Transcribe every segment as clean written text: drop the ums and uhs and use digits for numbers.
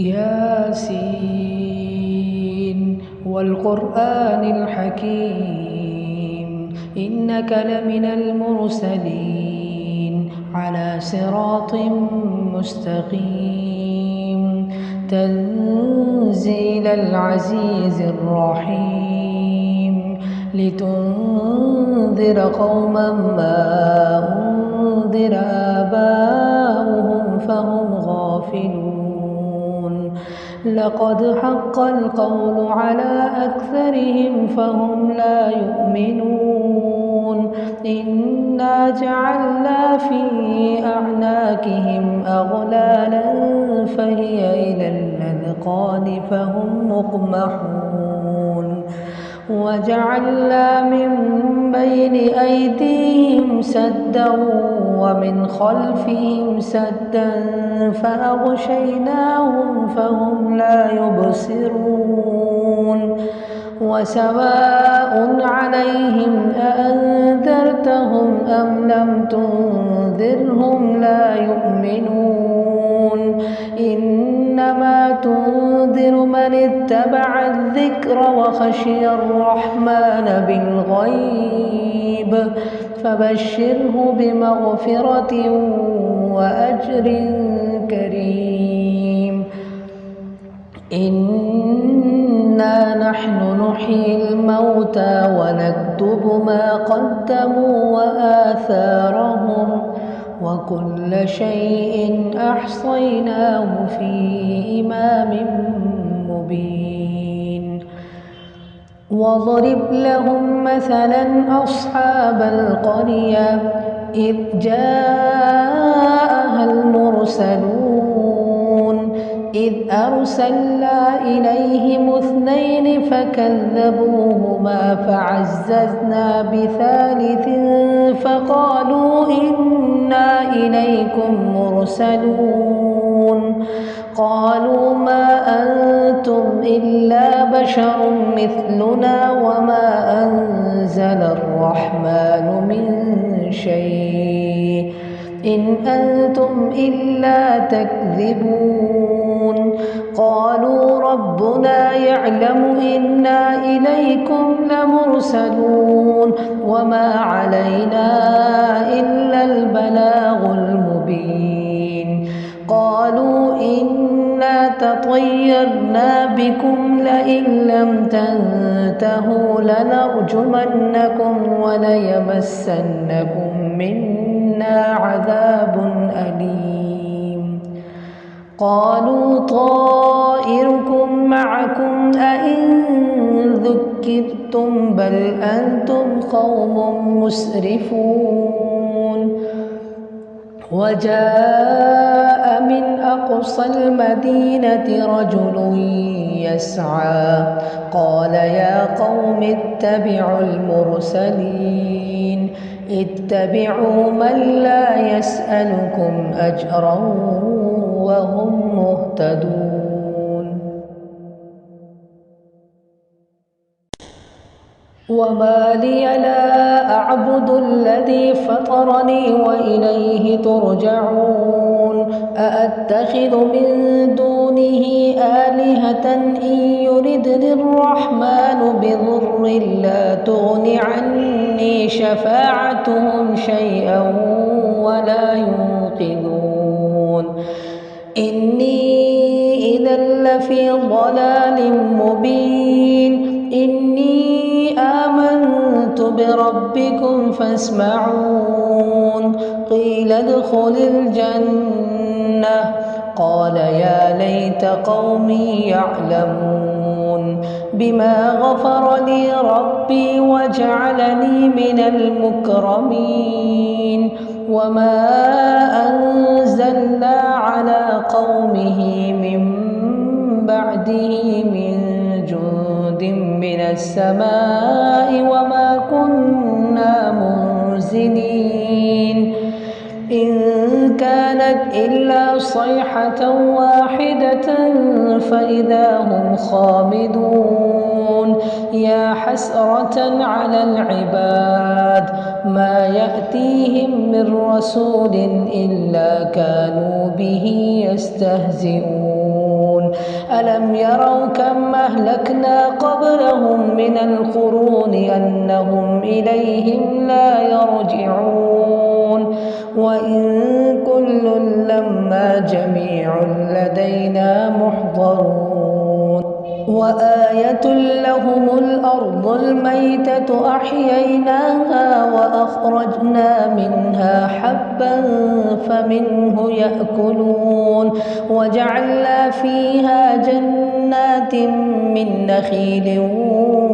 ياسين والقرآن الحكيم إنك لمن المرسلين على صراط مستقيم تنزيل العزيز الرحيم لتنذر قوما ما أنذر آباؤهم فهم غافلون لقد حق القول على أكثرهم فهم لا يؤمنون إنا جعلنا في أعناقهم أغلالا فهي إلى الأذقان فهم مقمحون وجعلنا من بين أيديهم سدا ومن خلفهم سدا فأغشيناهم فهم لا يبصرون وسواء عليهم أأنذرتهم أم لم تنذرهم لا يؤمنون إنما تنذر من اتبع الذكر وخشي الرحمن بالغيب فبشره بمغفرة وأجر كريم إنا نحن نحيي الموتى ونكتب ما قدموا وآثارهم وكل شيء أحصيناه في إمام مبين واضرب لهم مثلا أصحاب القرية إذ جاءها المرسلون إذ أرسلنا إليهم اثنين فكذبوهما فعززنا بثالث فقالوا إنا إليكم مرسلون قالوا ما أنتم إلا بشر مثلنا وما أنزل الرحمن من شيء إن أنتم إلا تكذبون قالوا ربنا يعلم إنا إليكم لمرسلون وما علينا إلا البلاغ المبين قالوا إنا تطيرنا بكم لئن لم تنتهوا لنرجمنكم وليمسنكم منا عذاب أليم قالوا طائركم معكم أئن ذكرتم بل أنتم قوم مسرفون وجاء من أقصى المدينة رجل يسعى قال يا قوم اتبعوا المرسلين اتبعوا من لا يسألكم أجرا وهم مهتدون وما لي لا أعبد الذي فطرني وإليه ترجعون أأتخذ من دونه آلهة إن يردني الرحمن بضر لا تغن عني شفاعتهم شيئا ولا ينقذون إني إذا لفي ضلال مبين إني آمنت بربكم فاسمعون قيل ادخل الجنة قال يا ليت قومي يعلمون بما غفر لي ربي وجعلني من المكرمين وما أنزلنا على قومه من بعده من جند من السماء وما كنا منزلين إن كانت إلا صيحة واحدة فإذا هم خامدون يا حسرة على العباد ما يأتيهم من رسول إلا كانوا به يستهزئون ألم يروا كم أهلكنا قبلهم من القرون أنهم إليهم لا يرجعون وإن كل لما جميع لدينا محضرون وآية لهم الأرض الميتة أحييناها وأخرجنا منها حبا فمنه يأكلون وجعلنا فيها جنات من نخيل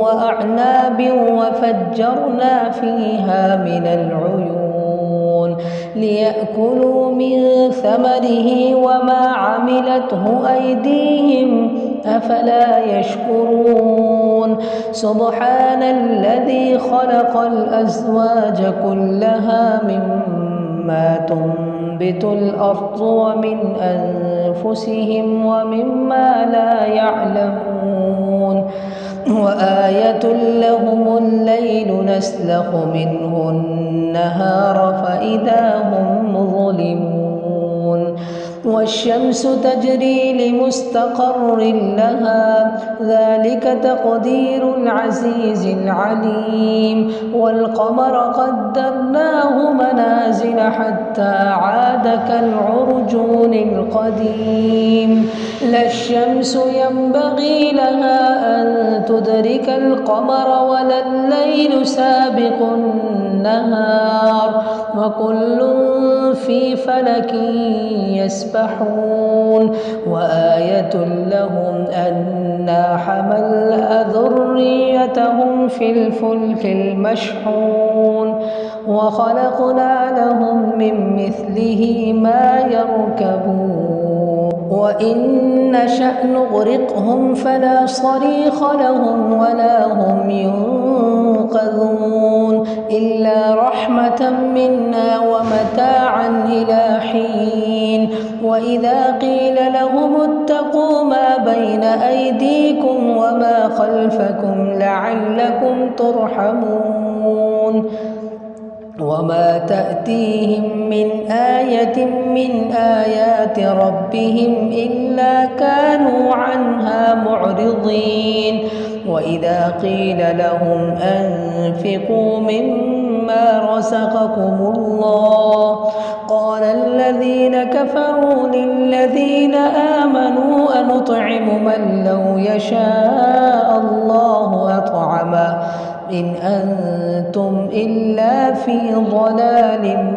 وأعناب وفجرنا فيها من العيون ليأكلوا من ثمره وما عملته أيديهم أفلا يشكرون سبحان الذي خلق الأزواج كلها مما تنبت الأرض ومن أنفسهم ومما لا يعلمون وآية لهم الليل نسلخ منه النهار فإذا هم مظلمون والشمس تجري لمستقر لها ذلك تقدير العزيز العليم والقمر قدرناه منازل حتى عاد كالعرجون القديم لا الشمس ينبغي لها أن تدرك القمر ولا الليل سابق النهار وكل في فلك يسبحون وآية لهم أنا حملنا ذريتهم في الفلك المشحون وخلقنا لهم من مثله ما يركبون وإن نشأ نغرقهم فلا صريخ لهم ولا هم ينقذون إلا رحمة منا ومتاعا إلى حين وإذا قيل لهم اتقوا ما بين أيديكم وما خلفكم لعلكم ترحمون وما تأتيهم من آية من آيات ربهم إلا كانوا عنها معرضين وإذا قيل لهم أنفقوا مما رزقكم الله قال الذين كفروا للذين آمنوا أنطعم من لو يشاء الله أطعمه إن أنتم إلا في ضلال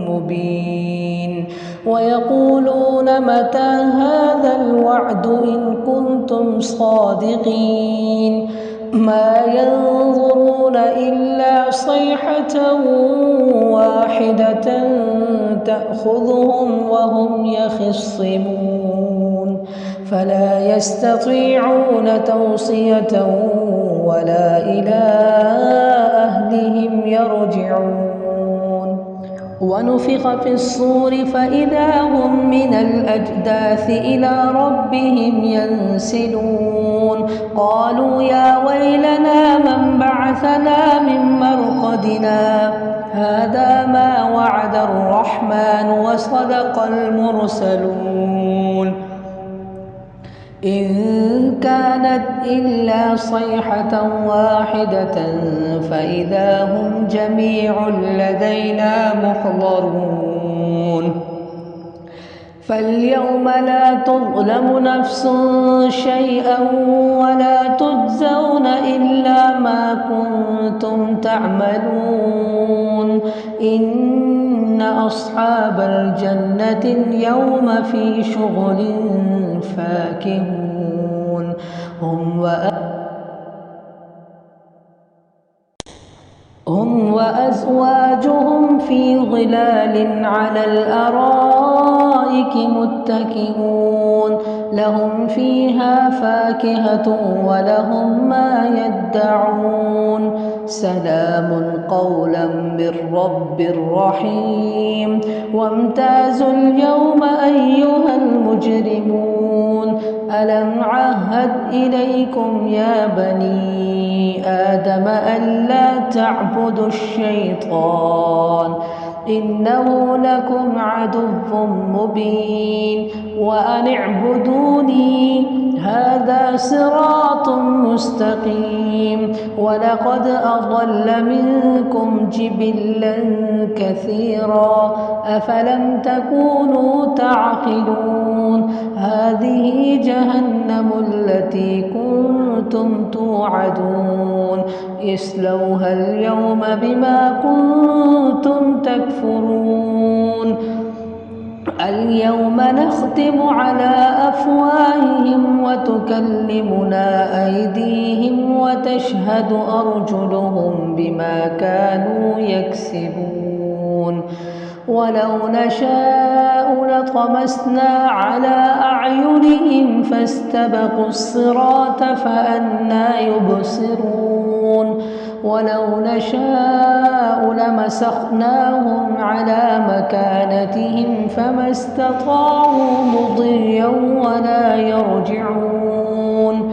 مبين ويقولون متى هذا الوعد إن كنتم صادقين ما ينظرون إلا صيحة واحدة تأخذهم وهم يخصمون فلا يستطيعون توصية ولا إلى أهلهم يرجعون ونفخ في الصور فإذا هم من الأجداث إلى ربهم ينسلون قالوا يا ويلنا من بعثنا من مرقدنا هذا ما وعد الرحمن وصدق المرسلون إن كانت إلا صيحة واحدة فإذا هم جميع لدينا محضرون فاليوم لا تظلم نفس شيئا ولا تجزون إلا ما كنتم تعملون إن أصحاب الجنة اليوم في شغل فاكهون هم وأزواجهم في ظلال على الأرائك متكئون لهم فيها فاكهة ولهم ما يدعون سلام قولا من رب رحيم وامتازوا اليوم أيها المجرمون ألم عهد إليكم يا بني آدم ألا تعبدوا الشيطان إنه لكم عدو مبين وأن اعبدوني هذا صراط مستقيم ولقد أضل منكم جبلا كثيرا أفلم تكونوا تعقلون هذه جهنم التي كنتم توعدون اصلوها اليوم بما كنتم تكفرون اليوم نختم على أفواههم وتكلمنا أيديهم وتشهد أرجلهم بما كانوا يكسبون ولو نشاء لطمسنا على أعينهم فاستبقوا الصراط فأنى يبصرون ولو نشاء لمسخناهم على مكانتهم فما استطاعوا مضيا ولا يرجعون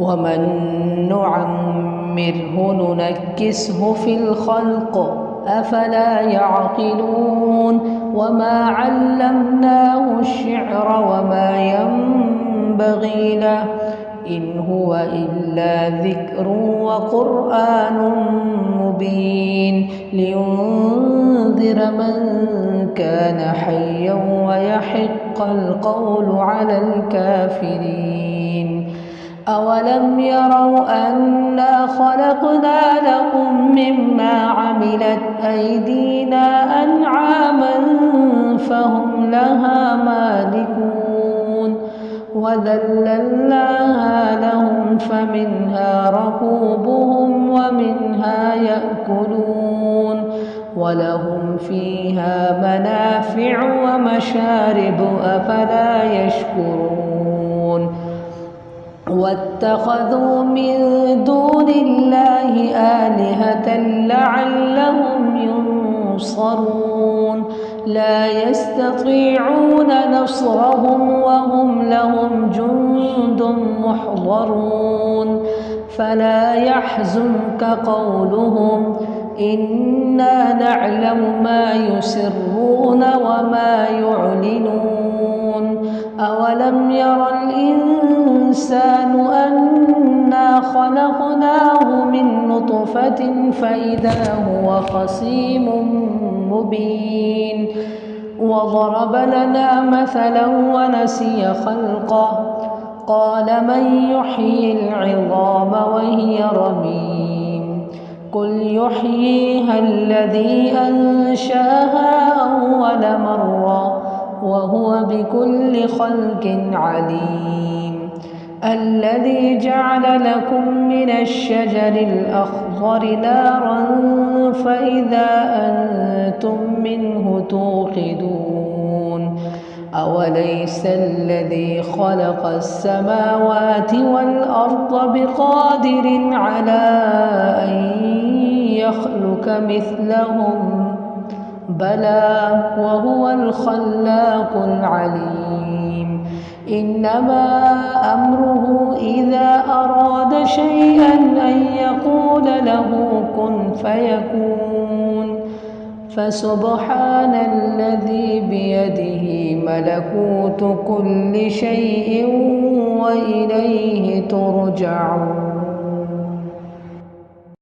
ومن نعمره ننكسه في الخلق أفلا يعقلون وما علمناه الشعر وما ينبغي له إن هو إلا ذكر وقرآن مبين لينذر من كان حيا ويحق القول على الكافرين أولم يروا أنا خلقنا لهم مما عملت أيدينا أنعاما فهم لها مالكون وذللناها لهم فمنها ركوبهم ومنها يأكلون ولهم فيها منافع ومشارب أفلا يشكرون واتخذوا من دون الله آلهة لعلهم ينصرون لا يستطيعون نصرهم وهم لهم جند محضرون فلا يحزنك قولهم إنا نعلم ما يسرون وما يعلنون أولم ير الإنسان أنا خلقناه من نطفة فإذا هو خصيم مبين وضرب لنا مثلا ونسي خلقه قال من يحيي العظام وهي رميم قل يحييها الذي أنشاها أول مرة وهو بكل خلق عليم الذي جعل لكم من الشجر الأخضر نارا فإذا أنتم منه توقدون أوليس الذي خلق السماوات والأرض بقادر على أن يخلق مثلهم بلى وهو الخلاق العليم إنما أمره إذا أراد شيئا أن يقول له كن فيكون فسبحان الذي بيده ملكوت كل شيء وإليه ترجعون.